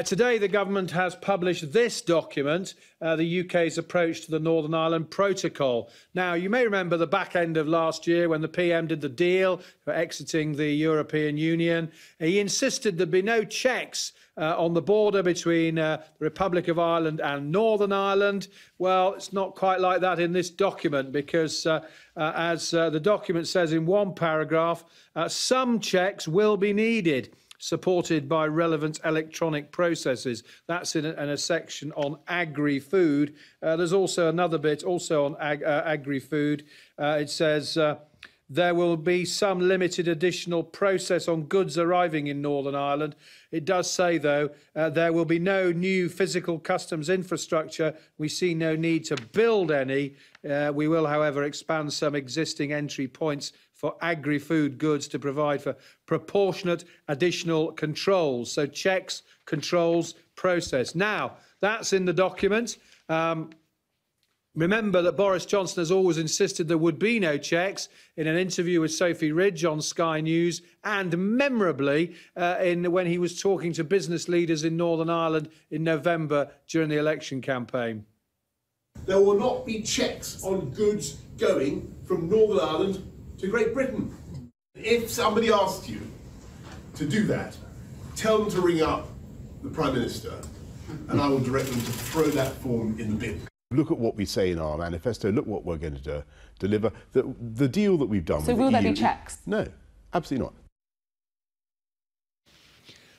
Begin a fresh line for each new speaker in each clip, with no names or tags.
Today, the government has published this document, the UK's approach to the Northern Ireland Protocol. Now, you may remember the back end of last year when the PM did the deal for exiting the European Union. He insisted there'd be no checks on the border between the Republic of Ireland and Northern Ireland. Well, it's not quite like that in this document because, as the document says in one paragraph, some checks will be needed, supported by relevant electronic processes. That's in a section on agri-food. There's also another bit also on agri-food. It says there will be some limited additional process on goods arriving in Northern Ireland. It does say, though, there will be no new physical customs infrastructure. We see no need to build any. We will, however, expand some existing entry points for agri-food goods to provide for proportionate additional controls. So checks, controls, process. Now, that's in the document. Remember that Boris Johnson has always insisted there would be no checks in an interview with Sophie Ridge on Sky News and memorably when he was talking to business leaders in Northern Ireland in November during the election campaign.
There will not be checks on goods going from Northern Ireland to Great Britain. If somebody asks you to do that, tell them to ring up the Prime Minister and I will direct them to throw that form in the bin.
Look at what we say in our manifesto, look what we're going to deliver. The deal that we've done with the EU...
So will there be checks?
No, absolutely not.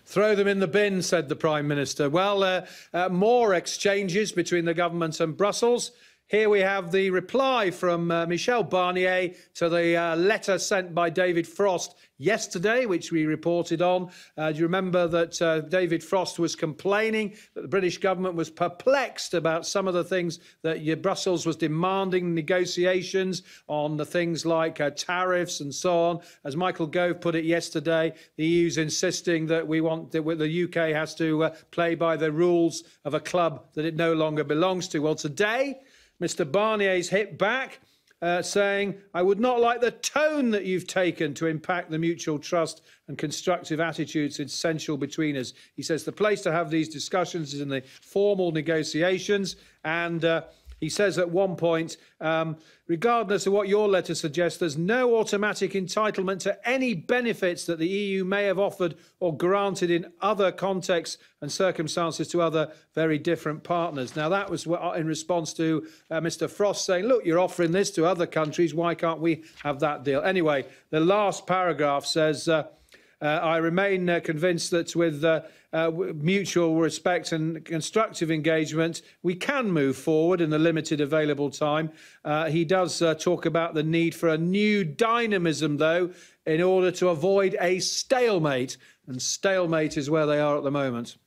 Throw them in the bin, said the Prime Minister. Well, more exchanges between the government and Brussels. Here we have the reply from Michel Barnier to the letter sent by David Frost yesterday, which we reported on. Do you remember that David Frost was complaining that the British government was perplexed about some of the things that Brussels was demanding, negotiations on the things like tariffs and so on. As Michael Gove put it yesterday, the EU's insisting that the UK has to play by the rules of a club that it no longer belongs to. Well, today, Mr Barnier's hit back, saying, I would not like the tone that you've taken to impact the mutual trust and constructive attitudes essential between us. He says the place to have these discussions is in the formal negotiations. And he says at one point, regardless of what your letter suggests, there's no automatic entitlement to any benefits that the EU may have offered or granted in other contexts and circumstances to other very different partners. Now, that was in response to Mr Frost saying, look, you're offering this to other countries. Why can't we have that deal? Anyway, the last paragraph says, I remain convinced that with mutual respect and constructive engagement, we can move forward in the limited available time. He does talk about the need for a new dynamism, though, in order to avoid a stalemate. And stalemate is where they are at the moment.